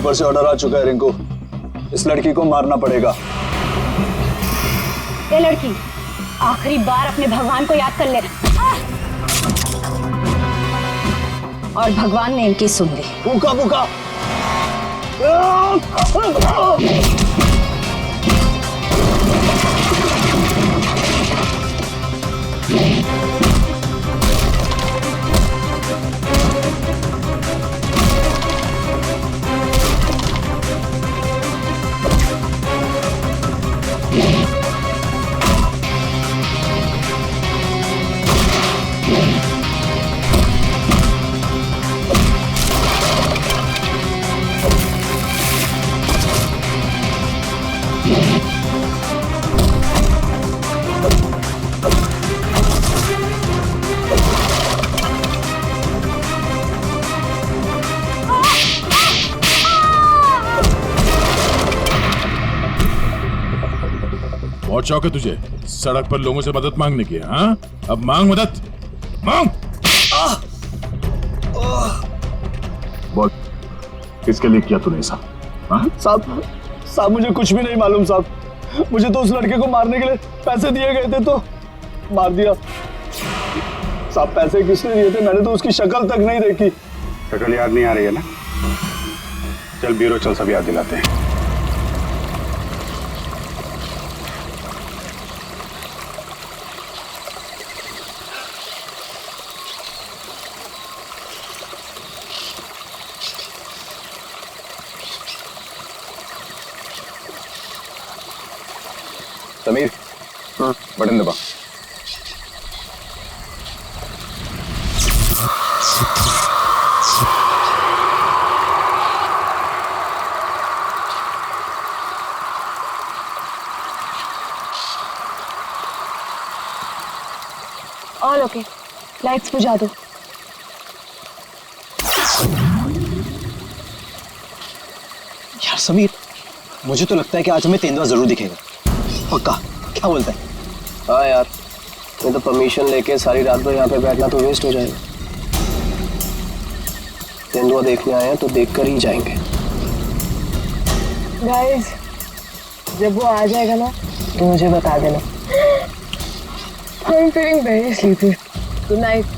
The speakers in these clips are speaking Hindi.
ऊपर से ऑर्डर आ चुका है रिंकू, इस लड़की को मारना पड़ेगा। ये लड़की आखिरी बार अपने भगवान को याद कर ले। और भगवान ने इनकी सुन ली। भूखा भूखा बहुत शौक है तुझे सड़क पर लोगों से मदद मांगने की। हाँ, अब मांग मदद, मांग। बोल, किसके लिए किया तूने ऐसा? साहब, साहब मुझे कुछ भी नहीं मालूम साहब। मुझे तो उस लड़के को मारने के लिए पैसे दिए गए थे तो मार दिया। साहब पैसे किसने दिए थे? मैंने तो उसकी शक्ल तक नहीं देखी। शक्ल याद नहीं आ रही है ना? चल ब्यूरो चल, सब याद दिलाते हैं। समीर, बटन दबा। ऑल ओके, लाइट्स बुझा दो। यार समीर, मुझे तो लगता है कि आज हमें तेंदुआ जरूर दिखेगा। पक्का? क्या बोलता है? हाँ यार, मैं तो परमिशन लेके सारी रात भर यहाँ पे बैठना तो वेस्ट हो जाएगा। तेंदुआ देखने आए हैं तो देख कर ही जाएंगे। गाइस, जब वो आ जाएगा ना तो मुझे बता देना। I'm feeling very sleepy. Good night.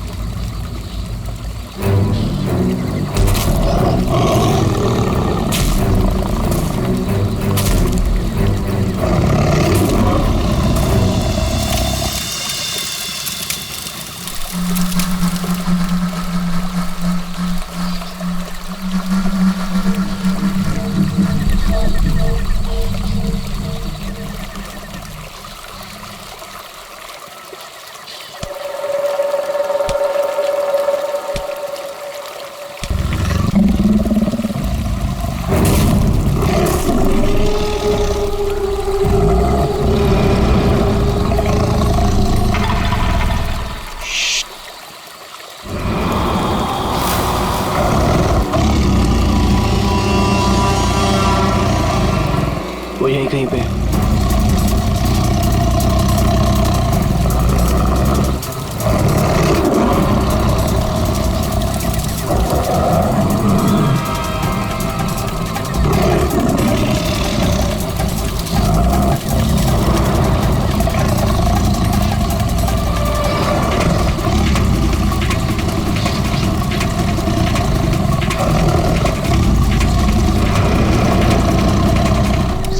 वो यहीं कहीं पे।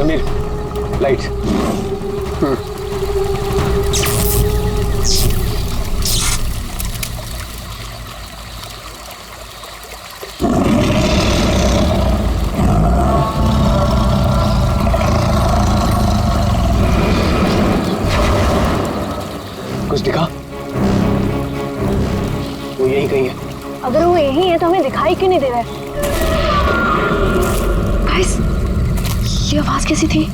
समीर, लाइट। कुछ दिखा? वो यहीं कहीं है। अगर वो यही है तो हमें दिखाई क्यों नहीं दे रहा है? गाइस, ये आवाज कैसी थी?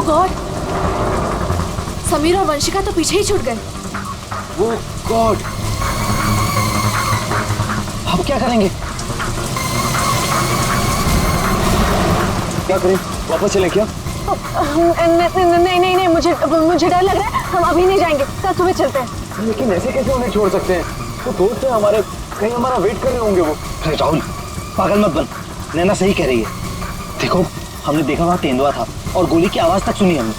गॉड, समीर और वंशिका तो पीछे ही छूट गए। ओह गॉड, अब क्या करेंगे? क्या करें, वापस चले क्या? नहीं नहीं नहीं, मुझे डर लग रहा है, हम अभी नहीं जाएंगे, कल सुबह चलते हैं। लेकिन ऐसे कैसे उन्हें छोड़ सकते हैं? तो दोस्त है हमारे, कहीं हमारा वेट कर रहे होंगे वो। अरे राहुल, पागल मत बन, नैना सही कह रही है। देखो, हमने देखा वहाँ तेंदुआ था और गोली की आवाज तक सुनी हमने।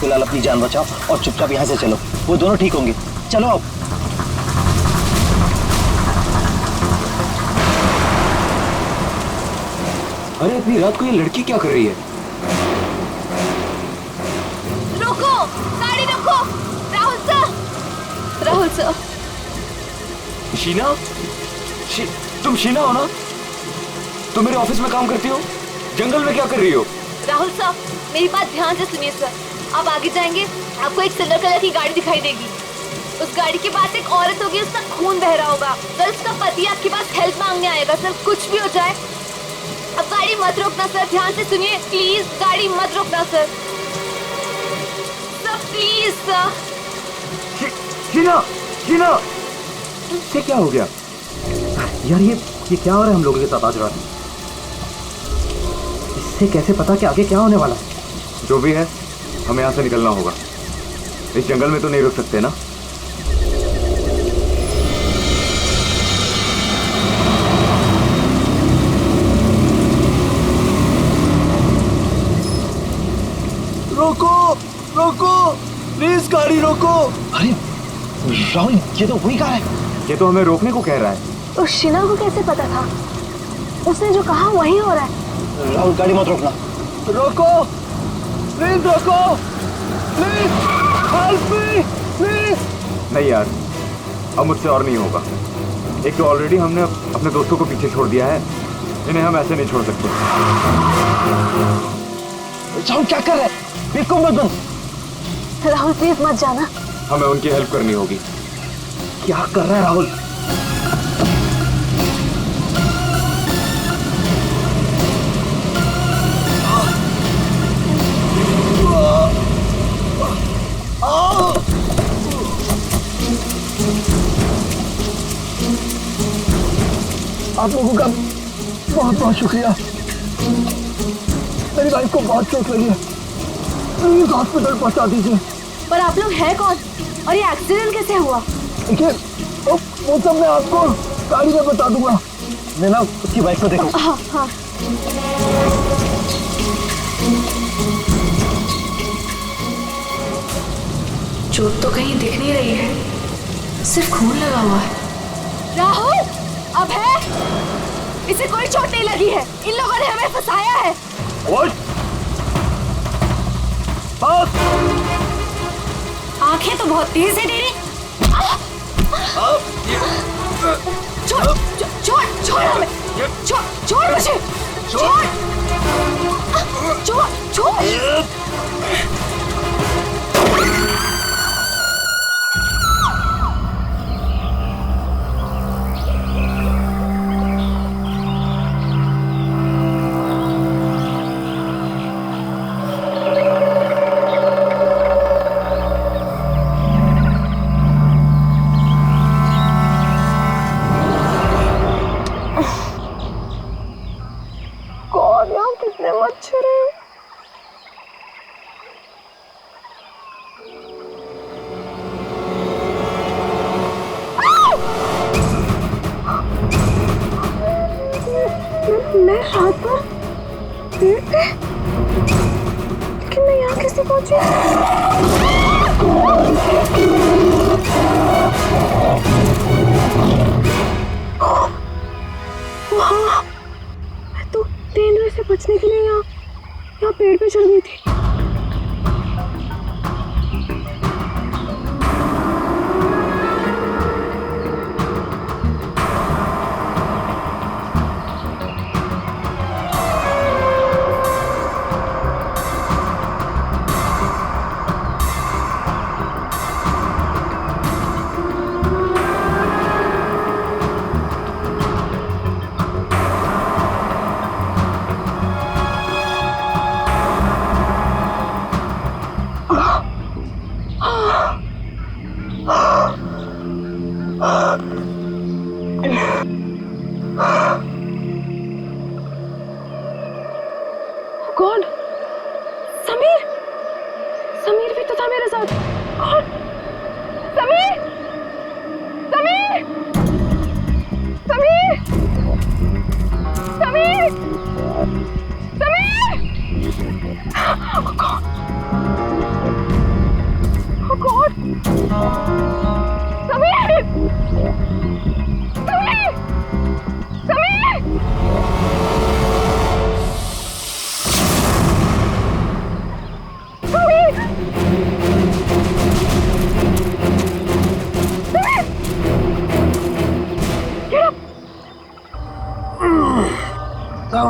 फिलहाल अपनी जान बचाओ और चुपचाप यहाँ से चलो, वो दोनों ठीक होंगे। चलो अब। अरे इतनी रात को ये लड़की क्या कर रही है? रुको, गाड़ी रोको। Rahul sir, Rahul sir. शीना? तुम शीना हो ना? तुम मेरे ऑफिस में काम करती हो? जंगल में क्या कर रही हो? राहुल सर, मेरी बात ध्यान से सुनिए सर। आप आगे जाएंगे, आपको एक सिल्वर कलर की गाड़ी दिखाई देगी। उस गाड़ी के पास एक औरत होगी, उसका खून बह रहा होगा। सर, उसका पति आपके पास हेल्प मांगने आएगा। सर, कुछ भी हो जाए, अब गाड़ी मत रोकना सर, ध्यान से सुनिए प्लीज, गाड़ी मत रोकना sir. Sir please sir. Sheena, Sheena, ये क्या हो गया यार? ये क्या हो रहा है हम लोगों के साथ आज रात? इससे कैसे पता कि आगे क्या होने वाला है? जो भी है, हमें यहाँ से निकलना होगा। इस जंगल में तो नहीं रुक सकते ना। रोको, रोको, प्लीज गाड़ी रोको। अरे राहुल, ये तो वही कार है। ये तो हमें रोकने को कह रहा है। उस शीना को कैसे पता था? उसने जो कहा वही हो रहा है। राहुल, गाड़ी मत रोकना। रोको, प्लीज रोको, प्लीज हेल्प मी, प्लीज। नहीं यार, अब मुझसे और नहीं होगा। एक तो ऑलरेडी हमने अपने दोस्तों को पीछे छोड़ दिया है, इन्हें हम ऐसे नहीं छोड़ सकते। राहुल क्या कर रहा है? बिल्कुल मत बन। राहुल प्लीज मत जाना। हमें उनकी हेल्प करनी होगी। क्या कर रहा है राहुल? आप लोगों का बहुत बहुत शुक्रिया। मेरी वाइफ को बहुत चोट लगी है, प्लीज हॉस्पिटल पहुंचा दीजिए। पर आप लोग हैं कौन और ये एक्सीडेंट कैसे हुआ? देखिए, वो सब मैं आपको गाड़ी में बता दूंगा। नैना, उसकी वाइफ को देखो। हाँ हाँ। चोट तो कहीं दिख नहीं रही है, सिर्फ खून लगा हुआ है। राहुल, अब है, इसे कोई चोट नहीं लगी है। इन लोगों ने हमें फंसाया है। आंखें तो बहुत तेज है तेरी। छोड़ छोड़ छोड़ हमें, छोड़ छोड़ मुझे, छोड़ छोड़ छोड़। कितने मच्छर हैं। मैं रात भर पेड़ पे, लेकिन मैं यहाँ कैसे पहुंची? वहाँ मैं तो तेंदुए से बचने के लिए यहाँ पेड़ पे चढ़ गई थी। Oh God! Sameer! Sameer! Sameer! Sameer! Sameer! Get up!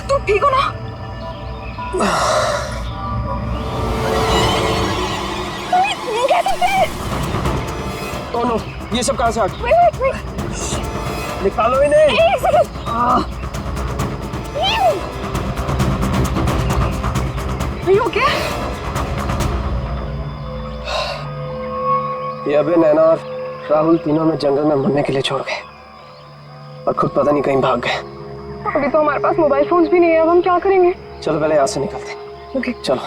तुम ठीक हो ना? Oh no, ये सब कहाँ से आ गया? Wait, wait, wait. निकालो इन्हें। एक सेकंड. Are you okay? ये अबे नैना और राहुल तीनों में जंगल में मरने के लिए छोड़ गए और खुद पता नहीं कहीं भाग गए। अभी तो हमारे पास मोबाइल फोन्स भी नहीं है, अब हम क्या करेंगे? चलो पहले यहाँ से निकलते हैं। ओके चलो।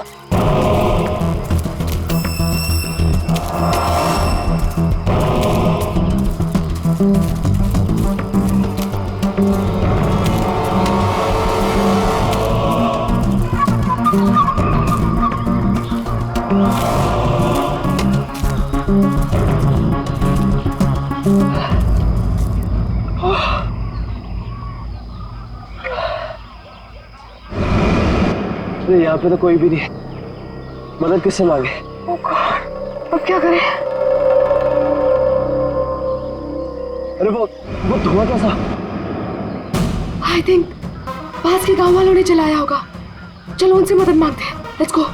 अरे यहाँ पे तो कोई भी नहीं है। मदद किससे मांगे? Oh God, अब क्या करें? अरे वो धुआं कैसा? I think पास के गांव वालों ने चलाया होगा। चलो उनसे मदद मांगते हैं। Let's go.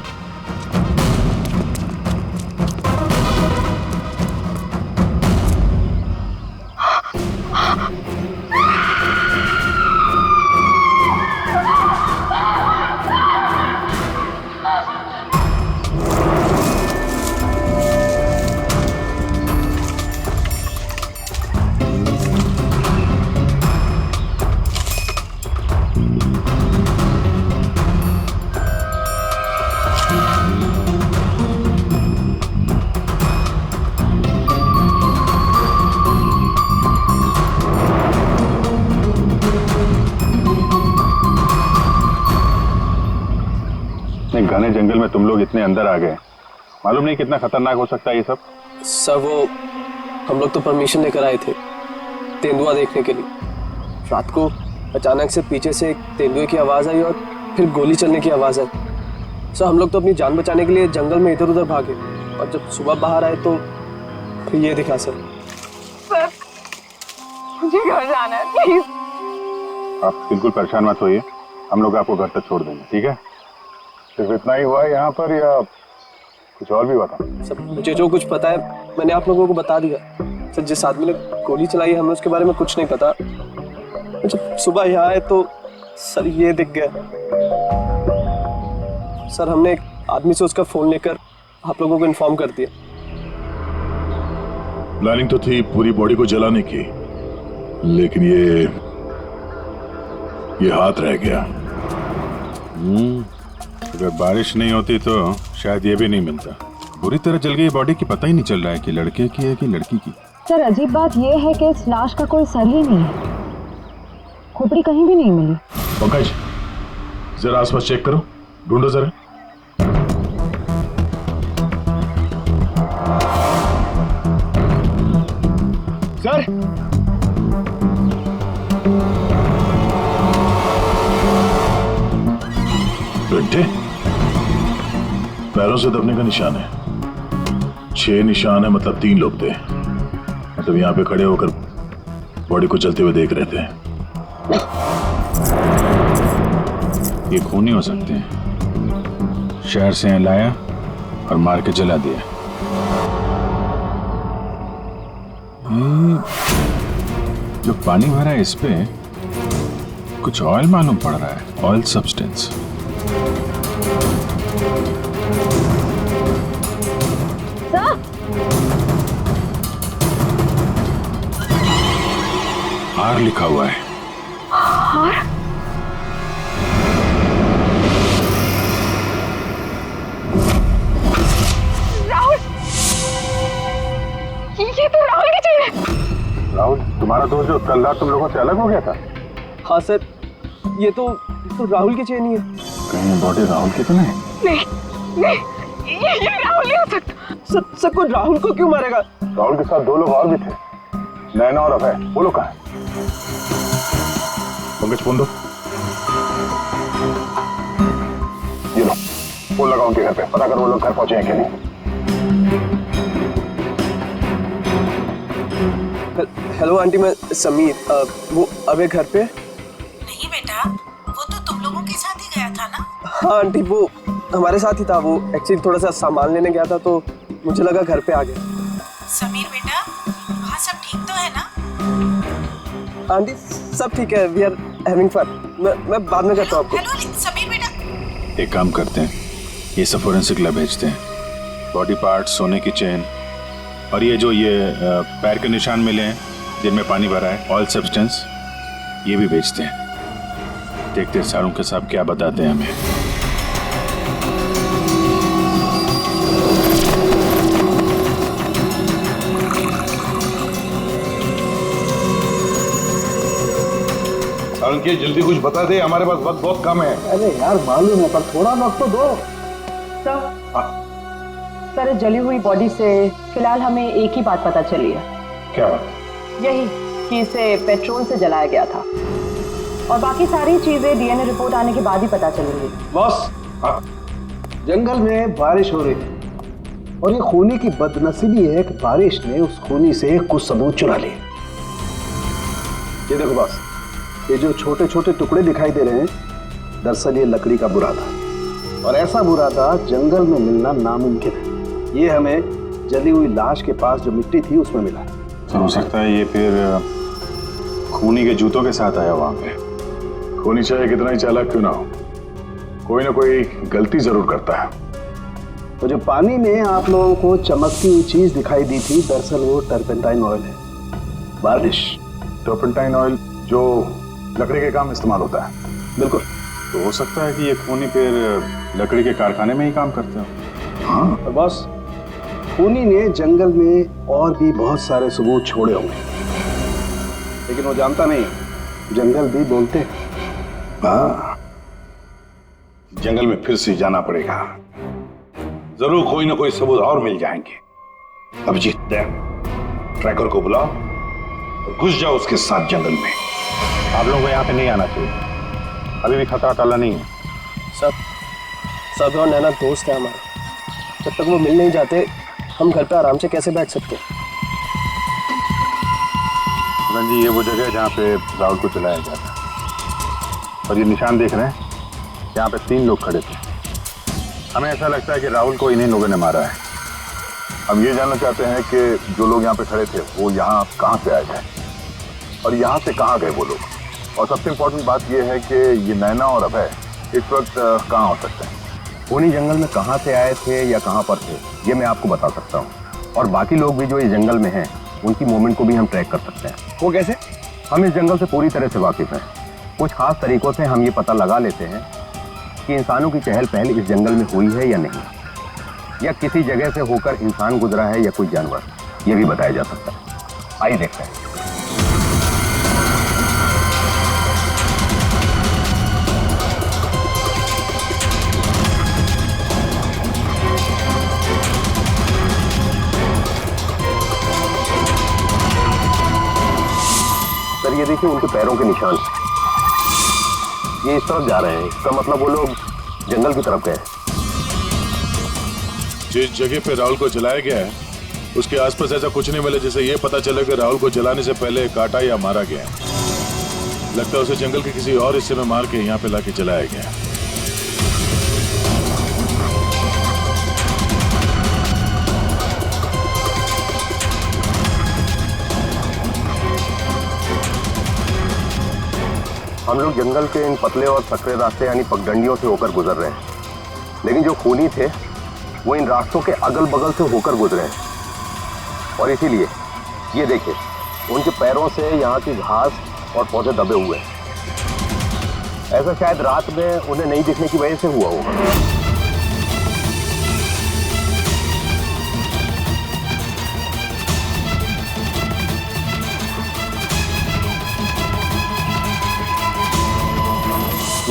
घने जंगल में तुम लोग इतने अंदर आ गए, मालूम नहीं कितना खतरनाक हो सकता है ये सब। सर वो हम लोग तो परमिशन लेकर आए थे तेंदुआ देखने के लिए। रात को अचानक से पीछे से एक तेंदुए की आवाज़ आई और फिर गोली चलने की आवाज़ आई। सर हम लोग तो अपनी जान बचाने के लिए जंगल में इधर उधर भागे और जब सुबह बाहर आए तो फिर ये दिखा सर। सर मुझे घर जाना है, प्लीज। आप बिल्कुल परेशान मत होइए, हम लोग आपको घर तक छोड़ देंगे, ठीक है? सिर्फ इतना ही हुआ है यहाँ पर या कुछ और भी बता? सर मुझे जो कुछ पता है मैंने आप लोगों को बता दिया। सर जिस आदमी ने गोली चलाई है हमें उसके बारे में कुछ नहीं पता। जब सुबह यहाँ आए तो सर ये दिख गया। सर हमने एक आदमी से उसका फोन लेकर आप लोगों को इन्फॉर्म कर दिया। प्लानिंग तो थी पूरी बॉडी को जलाने की, लेकिन ये हाथ रह गया। अगर बारिश नहीं होती तो शायद ये भी नहीं मिलता। बुरी तरह जल गई बॉडी की, पता ही नहीं चल रहा है कि लड़के की है कि लड़की की। सर अजीब बात यह है कि इस लाश का कोई सर ही नहीं है, खोपड़ी कहीं भी नहीं मिली। पंकज जरा आसपास चेक करो, ढूंढो जरा। सर घंटे पैरों से दबने का निशान है, 6 निशान है, मतलब 3 लोग थे। मतलब यहाँ पे खड़े होकर बॉडी को चलते हुए देख रहे थे। ये खूनी हो सकते हैं। शहर से यहाँ लाया और मार के जला दिया। जो पानी भरा है इस पे कुछ ऑयल मालूम पड़ रहा है, ऑयल सब्सटेंस। आर लिखा हुआ है। और राहुल, ये तो राहुल की चीज है। राहुल तुम्हारा दोस्त जो कल रात तुम लोगों से अलग हो गया था? हाँ सर ये तो राहुल की चेन ही है। कहीं बॉडी राहुल की तो नहीं? ये राहुल नहीं हो सकता। सब कोई राहुल को क्यों मारेगा? राहुल के साथ 2 लोग और भी थे, नैना और अभय। वो लोग कहाँ हैं? पंकज फोन दो। ये लो, फोन लगाओ उनके घर पे, पता करो वो लोग घर पहुंचे हैं कि नहीं। हेलो आंटी, मैं समीर। वो अबे घर पे? नहीं बेटा, वो तो तुम लोगों के साथ ही गया था ना? हाँ आंटी, वो हमारे साथ ही था। वो एक्चुअली थोड़ा सा सामान लेने गया था तो मुझे लगा घर पे आ गया। समीर बेटा, वहाँ सब ठीक तो है ना? आंटी सब ठीक है, वी आर हैविंग फन। मैं बाद में करता हूँ आपको। हेलो समीर बेटा। एक काम करते हैं, ये सब फोरेंसिक लैब भेजते हैं। बॉडी पार्ट, सोने की चेन और ये जो पैर के निशान मिले हैं जिनमें पानी भरा है, ऑयल सब्सटेंस, ये भी भेजते हैं। देखते हैं सारों के साहब क्या बताते हैं हमें। सारंगी जल्दी कुछ बता दे, हमारे पास वक्त बहुत कम है। अरे यार मालूम है, पर थोड़ा वक्त तो दो। सर, जली हुई बॉडी से फिलहाल हमें एक ही बात पता चली है। क्या बात? यही कि इसे पेट्रोल से जलाया गया था, और बाकी सारी चीजें डीएनए रिपोर्ट आने के बाद ही पता चलेंगी। बॉस, जंगल में बारिश हो रही थी और ये खूनी की बदनसीबी है कि बारिश ने उस खूनी से कुछ सबूत चुरा लिए। ये देखो बॉस, ये जो छोटे छोटे टुकड़े दिखाई दे रहे हैं, दरअसल ये लकड़ी का बुरादा, और ऐसा बुरादा जंगल में मिलना नामुमकिन है। ये हमें जली हुई लाश के पास जो मिट्टी थी उसमें मिला। तो हो सकता है ये फिर खूनी के जूतों के साथ आया वहां पे। खूनी चाहे कितना ही चालाक क्यों ना हो, कोई ना कोई गलती जरूर करता है। तो जो पानी में आप लोगों को चमकती हुई चीज दिखाई दी थी, दरअसल वो टर्पेंटाइन ऑयल है। वार्निश। टर्पेंटाइन ऑयल जो लकड़ी के काम इस्तेमाल होता है? बिल्कुल। तो हो सकता है कि ये खूनी फिर लकड़ी के कारखाने में ही काम करते हो। हाँ, और बस खूनी ने जंगल में और भी बहुत सारे सबूत छोड़े होंगे, लेकिन वो जानता नहीं, जंगल भी बोलते हैं। हाँ, जंगल में फिर से जाना पड़ेगा, जरूर कोई ना कोई सबूत और मिल जाएंगे। अभिजीत, ट्रैकर को बुलाओ और घुस जाओ उसके साथ जंगल में। आप लोगों को यहाँ पे नहीं आना चाहिए, अभी भी खतरा टला नहीं है। सब और नैना दोस्त है हमारे, जब तक वो मिल नहीं जाते हम घर पे आराम से कैसे बैठ सकते हैं? जी, ये वो जगह है जहाँ पे राहुल को चलाया गया था, और ये निशान देख रहे हैं, यहाँ पे 3 लोग खड़े थे। हमें ऐसा लगता है कि राहुल को इन्हीं लोगों ने मारा है। हम ये जानना चाहते हैं कि जो लोग यहाँ पे खड़े थे वो यहाँ कहाँ से आए थे और यहाँ से कहाँ गए वो लोग। और सबसे इम्पोर्टेंट बात यह है कि ये नैना और अभय इस वक्त कहाँ हो सकते हैं। उन्हीं जंगल में कहाँ से आए थे या कहाँ पर थे, ये मैं आपको बता सकता हूँ। और बाकी लोग भी जो इस जंगल में हैं, उनकी मूवमेंट को भी हम ट्रैक कर सकते हैं। वो कैसे? हम इस जंगल से पूरी तरह से वाकिफ हैं। कुछ खास तरीकों से हम ये पता लगा लेते हैं कि इंसानों की चहल पहल इस जंगल में हुई है या नहीं, या किसी जगह से होकर इंसान गुजरा है या कोई जानवर, ये भी बताया जा सकता है। आइए देखते हैं। सर, ये देखिए उनके पैरों के निशान, ये इस तरफ जा रहे हैं। इसका मतलब वो लोग जंगल की तरफ गए। जिस जगह पे राहुल को जलाया गया है उसके आसपास ऐसा कुछ नहीं मिला जिससे ये पता चले कि राहुल को जलाने से पहले काटा या मारा गया है। लगता है उसे जंगल के किसी और हिस्से में मार के यहाँ पे लाके जलाया गया है। हम लोग जंगल के इन पतले और सकरे रास्ते यानी पगडंडियों से होकर गुजर रहे हैं, लेकिन जो खूनी थे वो इन रास्तों के अगल बगल से होकर गुजरे हैं। और इसीलिए ये देखिए, उनके पैरों से यहाँ की घास और पौधे दबे हुए हैं। ऐसा शायद रात में उन्हें नहीं दिखने की वजह से हुआ होगा।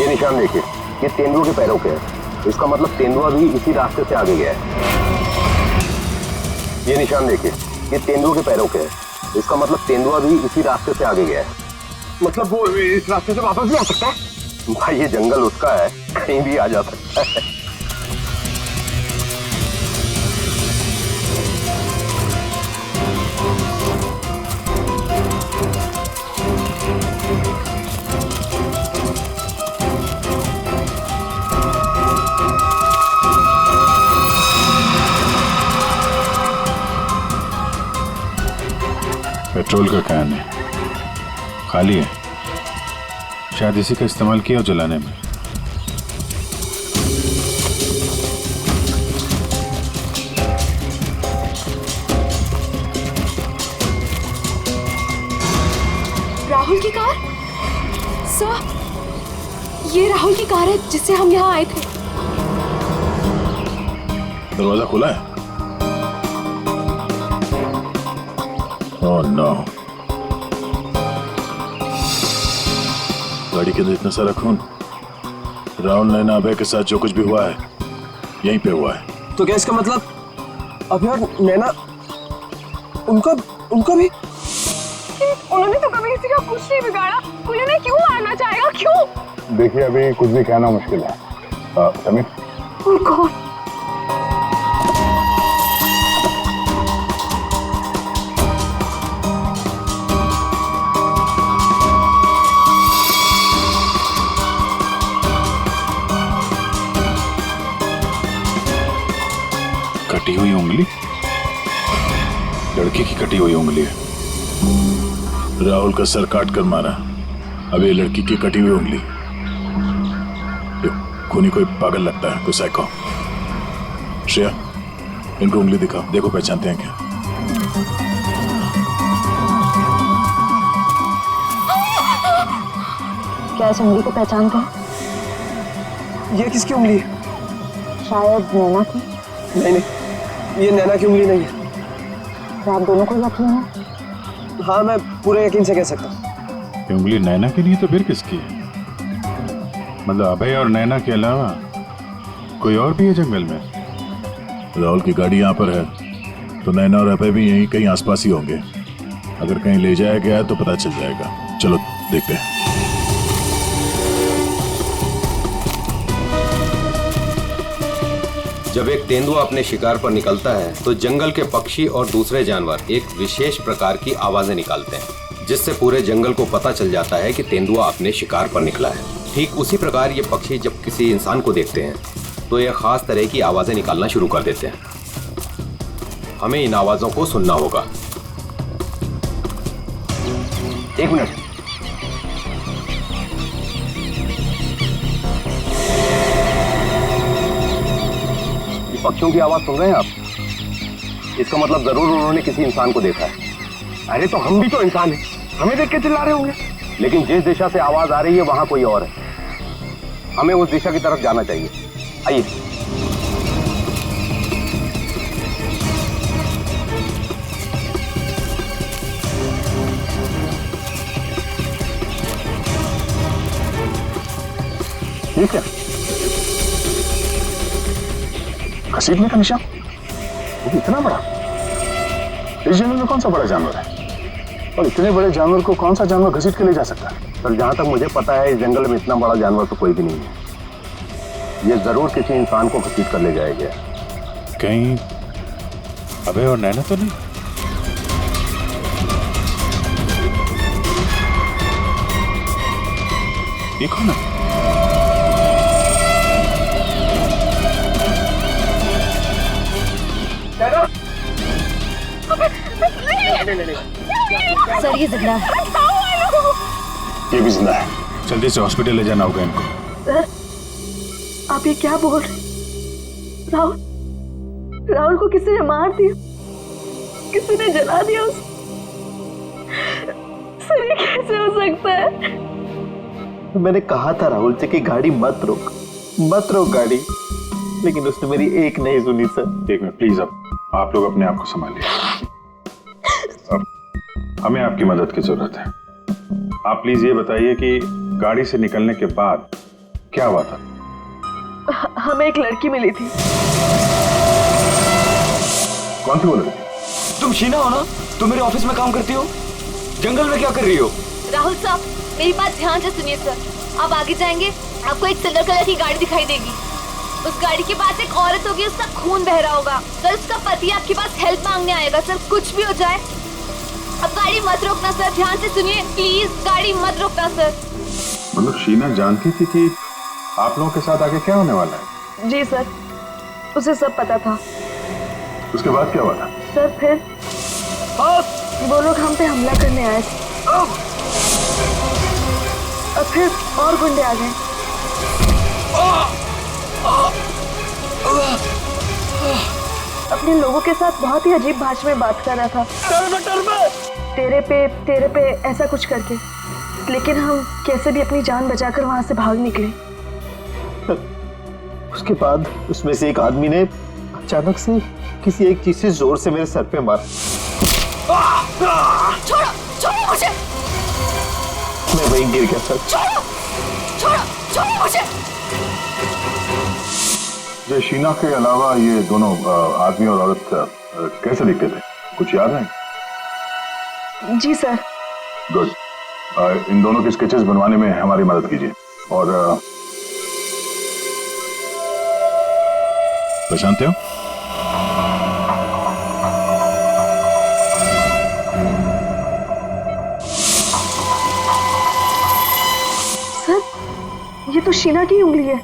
ये निशान देखिए, ये तेंदुआ के पैरों के हैं। इसका मतलब तेंदुआ भी इसी रास्ते से आगे गया है। ये निशान देखिए, ये तेंदुआ के पैरों के हैं। इसका मतलब तेंदुआ भी इसी रास्ते से आगे गया है। मतलब वो इस रास्ते से वापस भी आ सकता है? भाई ये जंगल उसका है, कहीं भी आ जा सकता है। पेट्रोल का कैन है, खाली है। शायद इसी का इस्तेमाल किया हो जलाने में। राहुल की कार? सर, ये राहुल की कार है जिससे हम यहाँ आए थे। दरवाजा खुला है। ओह नो, गाड़ी के अंदर इतना सारा खून। राहुल नैना अभय के साथ जो कुछ भी हुआ है यहीं पे हुआ है। तो क्या इसका मतलब अभय और नैना, उनका भी? उन्होंने तो कभी किसी का कुछ नहीं बिगाड़ा, कोई उन्हें क्यों मारना चाहेगा, क्यों? देखिए अभी कुछ भी कहना मुश्किल है। Sameer, Oh God. कटी हुई उंगली, लड़की की कटी हुई उंगली है। राहुल का सर काट कर मारा, अब ये लड़की की कटी हुई उंगली। खूनी कोई पागल लगता है, कोई साइको। श्रेया, इनको उंगली दिखाओ, देखो पहचानते हैं क्या। क्या इस उंगली को पहचानते हैं? ये किसकी उंगली है? शायद नैना की। नहीं, ये नैना की उंगली नहीं है। तो आप दोनों को यकीन है? हाँ, मैं पूरे यकीन से कह सकता हूँ। ये उंगली नैना की नहीं है तो फिर किसकी है? मतलब अभय और नैना के अलावा कोई और भी है जंगल में? राहुल की गाड़ी यहाँ पर है तो नैना और अभय भी यहीं कहीं आसपास ही होंगे। अगर कहीं ले जाया गया है तो पता चल जाएगा। चलो देखते हैं। जब एक तेंदुआ अपने शिकार पर निकलता है तो जंगल के पक्षी और दूसरे जानवर एक विशेष प्रकार की आवाजें निकालते हैं, जिससे पूरे जंगल को पता चल जाता है कि तेंदुआ अपने शिकार पर निकला है। ठीक उसी प्रकार ये पक्षी जब किसी इंसान को देखते हैं तो ये खास तरह की आवाजें निकालना शुरू कर देते हैं। हमें इन आवाजों को सुनना होगा। एक मिनट, ये पक्षियों की आवाज सुन रहे हैं आप? इसका मतलब जरूर उन्होंने किसी इंसान को देखा है। अरे तो हम भी तो इंसान हैं, हमें देख के चिल्ला रहे होंगे। लेकिन जिस दिशा से आवाज आ रही है वहां कोई और है। हमें उस दिशा की तरफ जाना चाहिए। आइए। ठीक है, घसीटने का निशान, वो भी इतना बड़ा। इस जंगल में कौन सा बड़ा जानवर है? और इतने बड़े जानवर को कौन सा जानवर घसीट के ले जा सकता है? सर, जहां तक मुझे पता है इस जंगल में इतना बड़ा जानवर तो कोई भी नहीं है। ये जरूर किसी इंसान को घसीट कर ले जाएगा। कहीं अभय और नैना तो नहीं? ये कौन है? सर, ये जिंदा है। ये भी जिंदा है। जल्दी से हॉस्पिटल ले जाना होगा इनको। सर, आप ये क्या बोल रहे? राहुल को किसी ने मार दिया, किसी ने जला दिया उसे। सर, ये कैसे हो सकता है? मैंने कहा था राहुल से कि गाड़ी मत रोक गाड़ी, लेकिन उसने मेरी एक नहीं सुनी सर। एक मिनट प्लीज, अब आप लोग अपने आप को संभालिए। अब हमें आपकी मदद की जरूरत है। आप प्लीज ये बताइए कि गाड़ी से निकलने के बाद क्या हुआ था? हमें एक लड़की मिली थी। कौन सी वो लड़की? तुम शीना हो ना? तुम मेरे ऑफिस में काम करती हो? जंगल में क्या कर रही हो? राहुल साहब, मेरी बात ध्यान से सुनिए सर। आप आगे जाएंगे, आपको एक सिल्वर कलर की गाड़ी दिखाई देगी। उस गाड़ी के पास एक औरत होगी, उसका खून बह रहा होगा। सर, उसका पति आपके पास हेल्प मांगने आएगा। सर, कुछ भी हो जाए अब गाड़ी मत रोकना सर। ध्यान से सुनिए प्लीज, गाड़ी मत रोकना सर। मतलब शीना जानती थी कि आप लोगों के साथ आगे क्या होने वाला है? जी सर, उसे सब पता था। उसके बाद क्या हुआ था? सर फिर वो लोग हम पे हमला करने आए थे और फिर और गुंडे आ गए। अपने लोगों के साथ बहुत ही अजीब भाषा में बात कर रहा था। तेरे पे ऐसा कुछ करके। लेकिन हम कैसे भी अपनी जान बचाकर वहां से भाग निकले। उसके बाद उसमें से एक आदमी ने अचानक से किसी एक चीज से जोर से मेरे सर पे मारा। छोड़ो छोड़ो मुझे। मैं वहीं गिर गया सर। छोड़ो छोड़ो छोड़ो मुझे। ये शीना के अलावा ये दोनों आदमी और औरत कैसे दिखते थे? कुछ याद है? जी सर। गुड। इन दोनों के स्केचेस बनवाने में हमारी मदद कीजिए। और पहचानते हो? सर, ये तो शीना की उंगली है।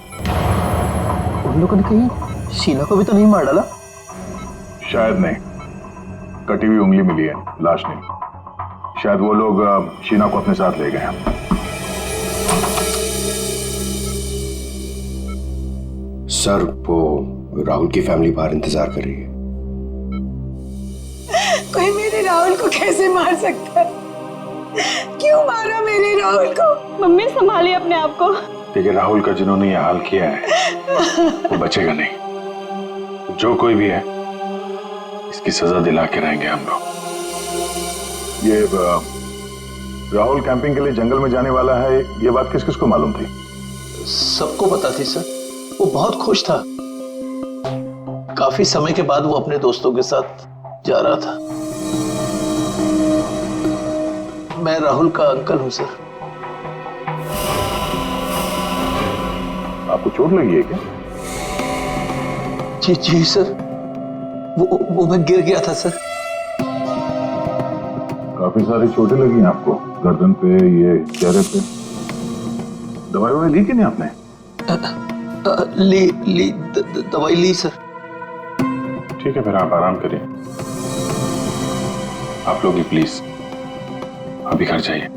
उन लोगों ने कहीं शीना को भी तो नहीं मार डाला? शायद नहीं, कटी हुई उंगली मिली है, लाश नहीं। शायद वो लोग शीना को अपने साथ ले गए हैं। सर, वो राहुल की फैमिली बाहर इंतजार कर रही है। कोई मेरे राहुल को कैसे मार सकता है? क्यों मारा मेरे राहुल को? मम्मी संभालिए अपने आप को। देखिए, राहुल का जिन्होंने ये हाल किया है वो बचेगा नहीं। जो कोई भी है इसकी सजा दिला के रहेंगे हम लोग। ये राहुल कैंपिंग के लिए जंगल में जाने वाला है, ये बात किस किस को मालूम थी? सबको पता थी सर। वो बहुत खुश था। काफी समय के बाद वो अपने दोस्तों के साथ जा रहा था। मैं राहुल का अंकल हूं सर। आपको चोट लगी है क्या? जी जी सर, वो मैं गिर गया था सर। काफी सारी चोटें लगी हैं आपको, गर्दन पे, ये चेहरे पे। दवाई ली कि नहीं आपने? दवाई ली सर। ठीक है, फिर आप आराम करिए। आप लोग भी प्लीज अभी घर जाइए।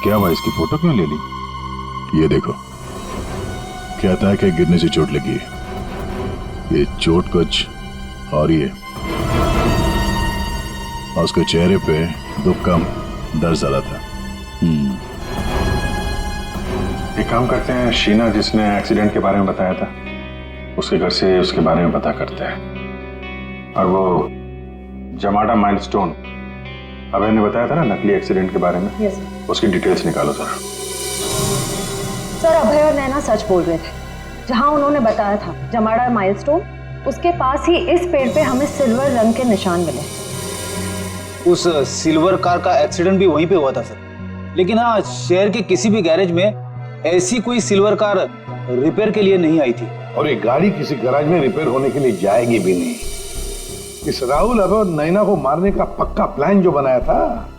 क्या हुआ? इसकी फोटो क्यों ले ली? ये देखो, कहता है कि गिरने से चोट लगी है। ये चोट कुछ और ही है। और उसके चेहरे पे दुख कम, दर्द ज्यादा था। एक काम करते हैं, शीना जिसने एक्सीडेंट के बारे में बताया था उसके घर से उसके बारे में पता करते हैं। और वो जमाडा माइलस्टोन अभय ने बताया था ना, नकली एक्सीडेंट के बारे में, उसकी डिटेल्स निकालो सर। सर, अभय और नैना सच बोल रहे थे। जहां उन्होंने बताया था जमाड़ा माइलस्टोन, उसके पास ही इस पेड़ पे हमें सिल्वर रंग के निशान मिले। उस सिल्वर कार का एक्सीडेंट भी वहीं पे हुआ था सर। लेकिन हाँ, शहर के किसी भी गैरेज में ऐसी कोई सिल्वर कार रिपेयर के लिए नहीं आई थी। और ये गाड़ी किसी गैराज में रिपेयर होने के लिए जाएगी भी नहीं। इस राहुल अबे और नैना को मारने का पक्का प्लान जो बनाया था,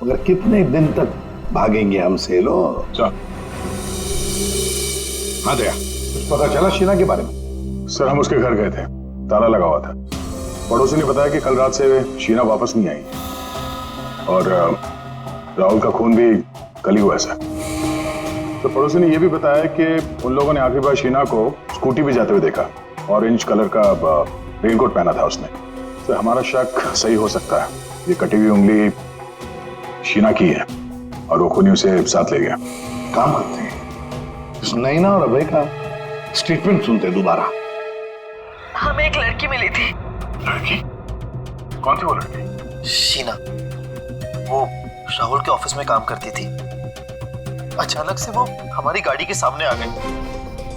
मगर कितने दिन तक भागेंगे हमसे लोग? हाँ दया, पता चला शीना के बारे में? सर, हम उसके घर गए थे, ताला लगा हुआ था। पड़ोसी ने बताया कि कल रात से शीना वापस नहीं आई और राहुल का खून भी कल ही हुआ सर। तो पड़ोसी ने यह भी बताया कि उन लोगों ने आखिरी बार शीना को स्कूटी पे जाते हुए देखा। ऑरेंज कलर का रेनकोट पहना था उसने। तो हमारा शक सही हो सकता है, ये कटी हुई उंगली शीना की है और वो खूनी उसे साथ ले गया। काम करते हैं, इस नैना और अभय का स्टेटमेंट सुनते दोबारा। हमें हमें एक लड़की मिली थी। लड़की? कौन थी वो लड़की? शीना, वो राहुल के ऑफिस में काम करती थी। अचानक से वो हमारी गाड़ी के सामने आ गई।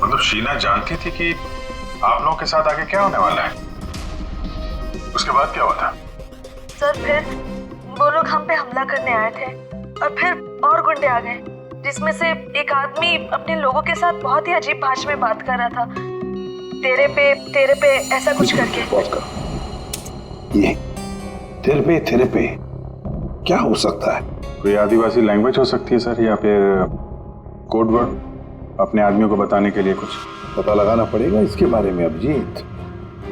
मतलब शीना जानती थी कि आप लोगों के साथ आगे क्या होने वाला है? उसके बाद क्या हुआ था? सर फिर वो लोग हम पे हमला करने आए थे और फिर और गुंडे आ गए, जिसमें से एक आदमी अपने लोगों के साथ बहुत ही अजीब भाषा में बात कर रहा था, तेरे पे ऐसा कुछ करके। ये तेरे पे क्या हो सकता है? कोई आदिवासी लैंग्वेज हो सकती है सर, या फिर कोड वर्ड अपने आदमियों को बताने के लिए कुछ। पता लगाना पड़ेगा इसके बारे में अभिजीत।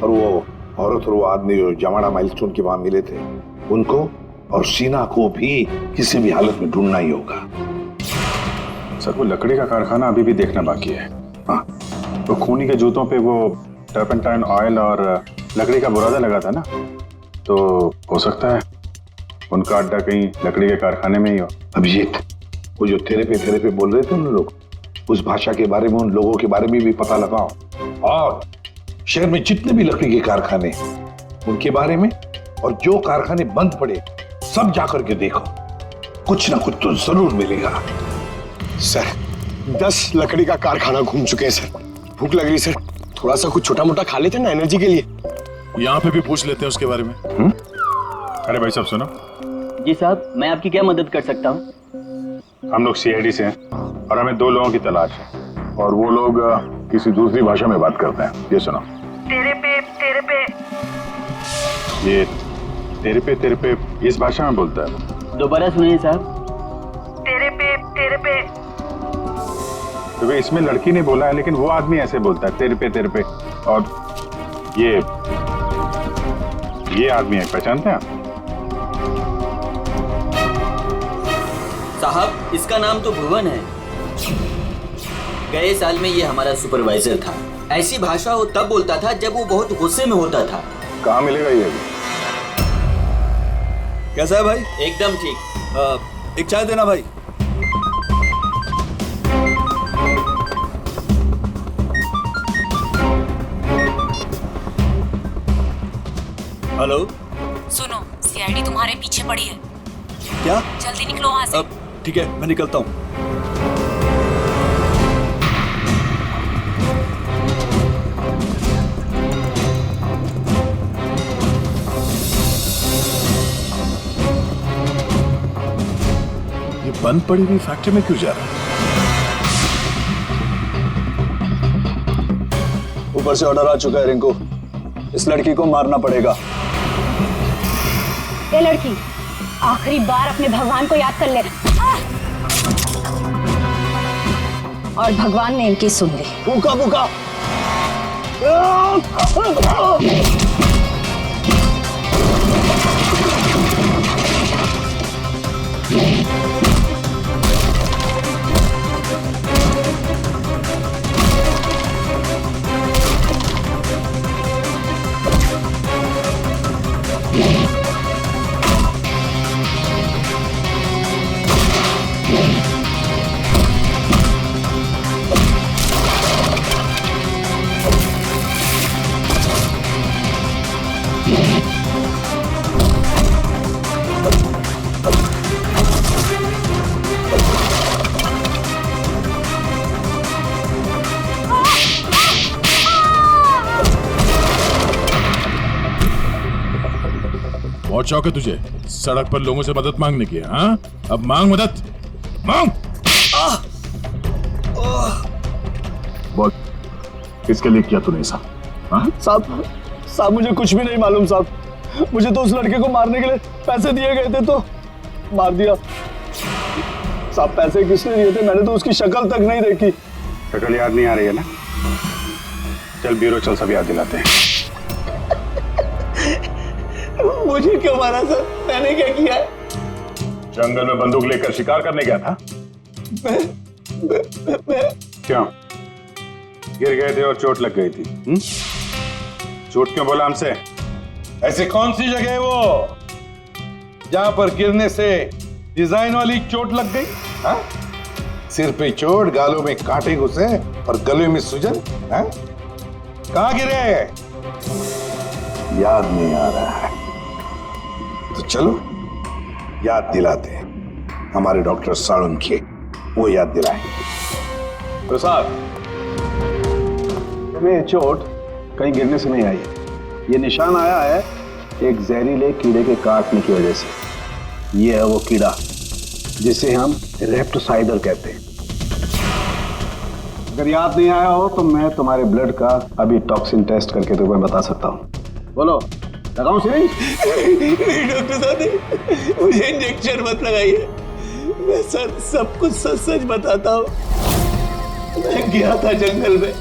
और वो औरत और वो आदमी जो जमाना माइलस्टोन के वहां मिले थे, उनको और शीना को भी किसी भी हालत में ढूंढना ही होगा। सर वो लकड़ी का कारखाना अभी भी देखना बाकी है। हाँ, तो खूनी के जूतों पे वो टर्पेंटाइन ऑयल और लकड़ी का बुरादा लगा था ना, तो हो सकता है उनका अड्डा कहीं लकड़ी के कारखाने में ही हो। अभिजीत, वो जो तेरे पे बोल रहे थे उन लोग, उस भाषा के बारे में, उन लोगों के बारे में भी पता लगाओ, और शहर में जितने भी लकड़ी के कारखाने उनके बारे में, और जो कारखाने बंद पड़े सब जाकर के देखो, कुछ ना कुछ तो जरूर मिलेगा। सर 10 लकड़ी का कारखाना घूम चुके हैं सर। भूख लग रही सर, थोड़ा सा कुछ छोटा मोटा खा लेते हैं ना एनर्जी के लिए। यहाँ पे भी पूछ लेते हैं उसके बारे में। अरे भाई साहब सुनो। जी साहब, मैं आपकी क्या मदद कर सकता हूँ? हम लोग सीआईडी से हैं और हमें 2 लोगों की तलाश है, और वो लोग किसी दूसरी भाषा में बात करते हैं। ये सुनो। तेरे पे ये तेरे पे इस भाषा में बोलता है। दोबारा सुनिए साहब। तेरे पे क्योंकि इसमें लड़की ने बोला है, लेकिन वो आदमी ऐसे बोलता है तेरे पे। और ये आदमी है, पहचानते हैं आप? साहब इसका नाम तो भुवन है। गए साल में ये हमारा सुपरवाइजर था। ऐसी भाषा वो तब बोलता था जब वो बहुत गुस्से में होता था। कहाँ मिलेगा ये अभी? कैसा है भाई? एकदम ठीक। एक चाय देना भाई। हेलो, सुनो, सीआईडी तुम्हारे पीछे पड़ी है। क्या? जल्दी निकलो वहाँ से। ठीक है, मैं निकलता हूँ। ये बंद पड़ी हुई फैक्ट्री में क्यों जा रहा है? ऊपर से ऑर्डर आ चुका है रिंकू, इस लड़की को मारना पड़ेगा। ये लड़की, आखिरी बार अपने भगवान को याद कर ले। और भगवान ने इनकी सुन ली। भूखा भूखा। बहुत शौक है तुझे सड़क पर लोगों से मदद मांगने की। हाँ, अब मांग मदद, मांग। बोल, किसके लिए किया तूने ऐसा? साहब मुझे कुछ भी नहीं मालूम साहब। मुझे तो उस लड़के को मारने के लिए पैसे दिए गए थे, तो मार दिया। साहब पैसे किसने दिए थे? मैंने तो उसकी शक्ल तक नहीं देखी। शक्ल याद नहीं आ रही है ना? चल ब्यूरो चल, सब याद दिलाते हैं। मुझे क्यों मारा सर? मैंने क्या किया है? जंगल में बंदूक लेकर शिकार करने गया था। क्यों? गिर गए थे और चोट लग गई थी। झूठ क्यों बोला हमसे? ऐसे कौन सी जगह है वो जहां पर गिरने से डिजाइन वाली चोट लग गई? हा? सिर पे चोट, गालों में कांटे घुसे और गले में सूजन। कहां गिरे? याद नहीं आ रहा है तो चलो याद दिलाते हैं हमारे डॉक्टर साळुंखे, वो याद दिलाएं। प्रसाद, में चोट कहीं गिरने से नहीं आई है। ये निशान आया है एक जहरीले कीड़े के काटने की वजह से। ये है वो कीड़ा जिसे हम रेप्टोसाइडर कहते हैं। अगर याद नहीं आया हो तो मैं तुम्हारे ब्लड का अभी टॉक्सिन टेस्ट करके तुम्हें बता सकता हूँ। बोलो, लगाऊं सिरिंज? नहीं डॉक्टर साहब, मुझे इंजेक्शन मत लगाइए। मैं सर सब कुछ सच सच बताता हूँ। मैं गया था जंगल में,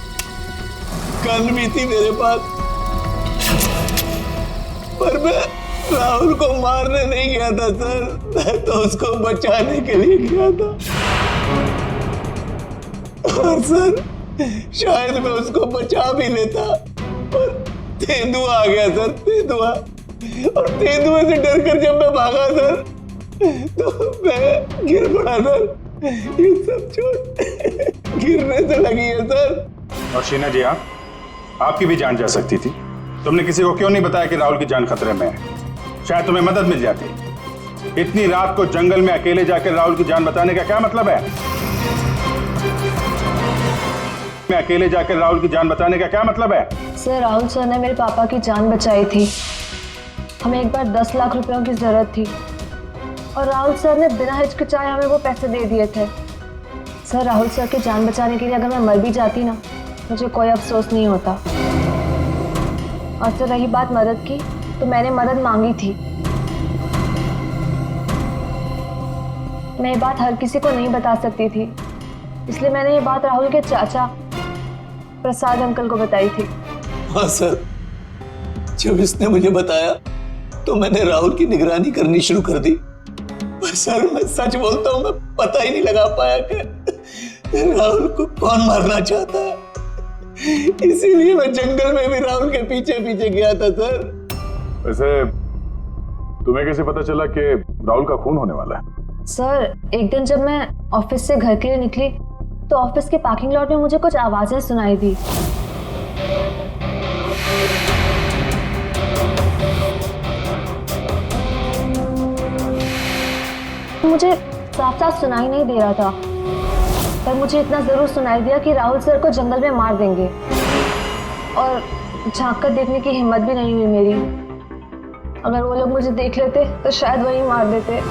गन भी थी मेरे पास, पर मैं राहुल को मारने नहीं गया था सर, मैं तो उसको बचाने के लिए गया था। और सर शायद मैं उसको बचा भी लेता, और तेंदुआ आ गया सर, तेंदुआ। और तेंदुए से डरकर जब मैं भागा सर तो मैं गिर पड़ा सर। ये सब चोट गिरने से लगी है सर। और शीना जी, आपकी भी जान जा सकती थी। तुमने किसी को क्यों नहीं बताया कि राहुल की जान खतरे में है? शायद तुम्हें मदद मिल जाती। इतनी रात को जंगल में अकेले जाकर राहुल की जान बचाने का क्या मतलब है? अकेले जाकर राहुल की जान बचाने का क्या मतलब है? सर, राहुल सर ने मेरे पापा की जान बचाई थी। हमें एक बार 10 लाख रुपयों की जरूरत थी और राहुल सर ने बिना हिचकिचाए हमें वो पैसे दे दिए थे। सर, राहुल सर की जान बचाने के लिए अगर मैं मर भी जाती ना, मुझे कोई अफसोस नहीं होता। और सर, रही बात मदद की, तो मैंने मदद मांगी थी। मैं ये बात हर किसी को नहीं बता सकती थी, इसलिए मैंने ये बात राहुल के चाचा प्रसाद अंकल को बताई थी। हाँ सर, जब इसने मुझे बताया तो मैंने राहुल की निगरानी करनी शुरू कर दी। पर सर, मैं सच बोलता हूँ, मैं पता ही नहीं लगा पाया कि राहुल को कौन मारना चाहता है। इसीलिए मैं जंगल में भी राहुल के पीछे पीछे गया था सर। वैसे तुम्हें कैसे पता चला कि राहुल का खून होने वाला है? सर, एक दिन जब मैं ऑफिस से घर के लिए निकली तो ऑफिस के पार्किंग लॉट में मुझे कुछ आवाजें सुनाई दी। मुझे साफ साफ सुनाई नहीं दे रहा था, पर मुझे इतना जरूर सुनाई दिया कि राहुल सर को जंगल में मार देंगे। और झांक कर देखने की हिम्मत भी नहीं हुई मेरी। अगर वो लोग मुझे देख लेते तो शायद वही मार देते।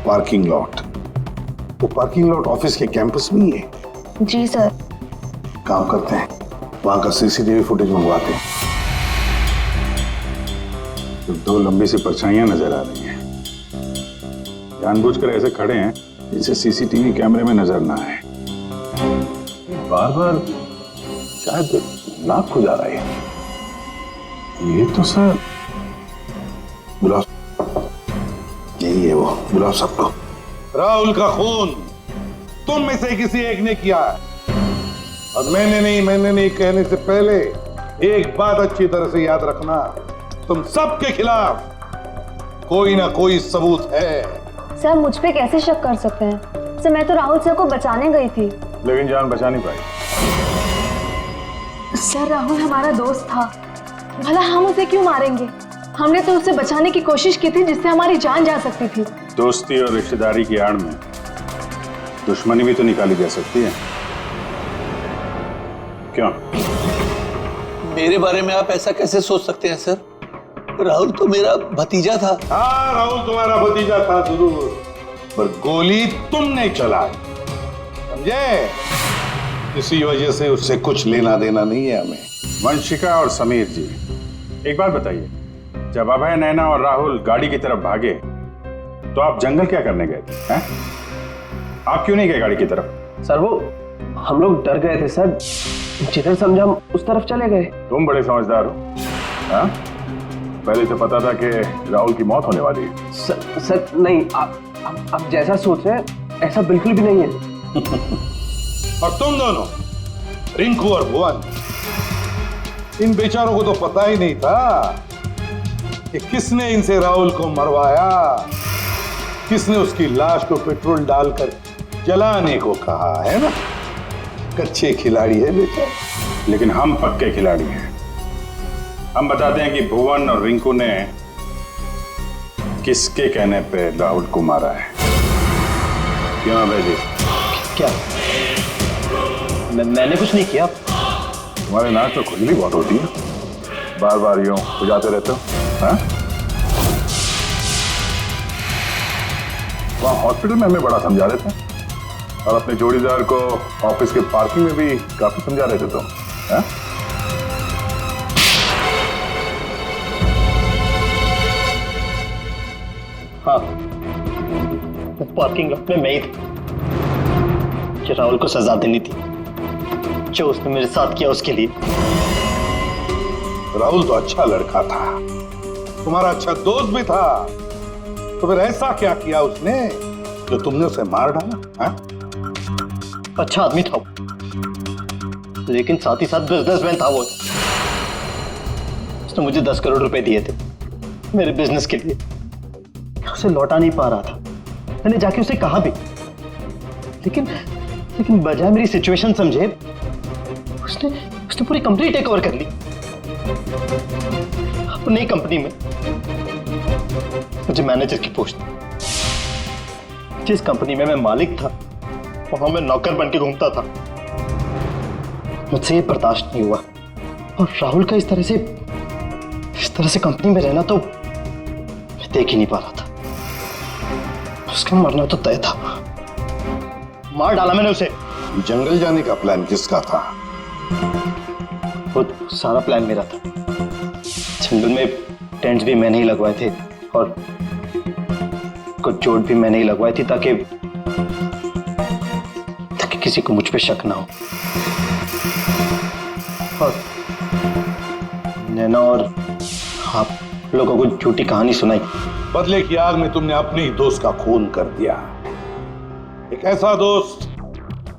Parking lot? वो पार्किंग लॉट ऑफिस के कैंपस में ही है? जी सर। काम करते हैं, वहां का सीसीटीवी फुटेज मंगवाते हैं। तो 2 लंबी सी परछाइयां नजर आ रही हैं। जानबूझकर ऐसे खड़े हैं जिसे सीसीटीवी कैमरे में नजर ना आए। बार बार शायद नाक खुजा रहा है। ये तो सर बुलाओ, यही है वो, बुलाओ सबको। राहुल का खून तुम में से किसी एक ने किया है, और मैंने नहीं कहने से पहले एक बात अच्छी तरह से याद रखना, तुम सबके खिलाफ कोई ना कोई सबूत है। सर, मुझ पे कैसे शक कर सकते हैं? सर, मैं तो राहुल सर को बचाने गई थी। लेकिन जान बचा नहीं पाई। सर, राहुल हमारा दोस्त था, भला हम उसे क्यों मारेंगे? हमने तो उसे बचाने की कोशिश की थी जिससे हमारी जान जा सकती थी। दोस्ती और रिश्तेदारी की आड़ में दुश्मनी भी तो निकाली जा सकती है, क्यों? मेरे बारे में आप ऐसा कैसे सोच सकते हैं सर? राहुल तो मेरा भतीजा था। हाँ, राहुल तुम्हारा भतीजा था जरूर, पर गोली तुमने चलाई, समझे? इसी वजह से उससे कुछ लेना देना नहीं है हमें। वंशिका और समीर जी, एक बात बताइए, जब अभय, नैना और राहुल गाड़ी की तरफ भागे तो आप जंगल क्या करने गए थे? हैं? आप क्यों नहीं गए गाड़ी की तरफ? सर, वो हम लोग डर गए थे सर, जिधर समझा हम उस तरफ चले गए। तुम बड़े समझदार हो। हाँ? पहले तो पता था कि राहुल की मौत होने वाली है। सर नहीं, आप जैसा सोच रहे हैं ऐसा बिल्कुल भी नहीं है। और तुम दोनों, रिंकू और भुवन, इन बेचारों को तो पता ही नहीं था कि किसने इनसे राहुल को मरवाया, किसने उसकी लाश को पेट्रोल डालकर जलाने को कहा, है ना? कच्चे खिलाड़ी है बेटा। लेकिन हम पक्के खिलाड़ी हैं। हम बताते हैं कि भुवन और रिंकू ने किसके कहने पे राहुल को मारा है। क्यों अभय जी? क्या? मैंने कुछ नहीं किया। तुम्हारे नाक तो खुजली बहुत होती है, बार बार यूं खुजाते रहते हो। हाँ? वहाँ हॉस्पिटल में हमें बड़ा समझा रहे थे और अपने जोड़ीदार को ऑफिस के पार्किंग में भी काफी समझा रहे थे तुम। हाँ? हाँ, पार्किंग लॉट में मैं ही था कि राहुल को सजा देनी थी जो उसने मेरे साथ किया उसके लिए। राहुल तो अच्छा लड़का था, तुम्हारा अच्छा दोस्त भी था, तो फिर ऐसा क्या किया उसने जो तुमने उसे मार डाला? हाँ? अच्छा आदमी था लेकिन साथ ही साथ बिजनेसमैन था वो। उसने मुझे 10 करोड़ रुपए दिए थे मेरे बिजनेस के लिए, उसे लौटा नहीं पा रहा था। मैंने जाके उसे कहा भी, लेकिन बजाय मेरी सिचुएशन समझे उसने पूरी कंपनी टेक ओवर कर ली। अब नई कंपनी में मुझे मैनेजर की पोस्ट, जिस कंपनी में मैं मालिक था वहां मैं नौकर बन के घूमता था। मुझसे ये बर्दाश्त नहीं हुआ और राहुल का इस तरह से कंपनी में रहना तो मैं देख ही नहीं पा रहा था। उसका मरना तो तय था, मार डाला मैंने उसे। जंगल जाने का प्लान किसका था? वो सारा प्लान मेरा था। जंगल में टेंट्स भी मैंने ही लगवाए थे और कुछ चोट भी मैंने ही लगवाई थी ताकि किसी को मुझ पे शक ना हो। और नैना और आप लोगों को झूठी कहानी सुनाई। बदले की आग में तुमने अपने ही दोस्त का खून कर दिया। एक ऐसा दोस्त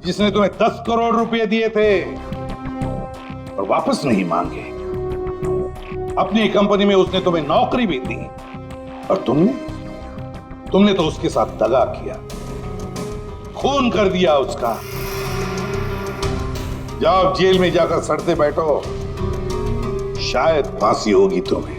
जिसने तुम्हें 10 करोड़ रुपए दिए थे और वापस नहीं मांगे। अपनी कंपनी में उसने तुम्हें नौकरी भी दी और तुमने तो उसके साथ दगा किया, खून कर दिया उसका। जाओ जेल में जाकर सड़ते बैठो, शायद फांसी होगी तुम्हें।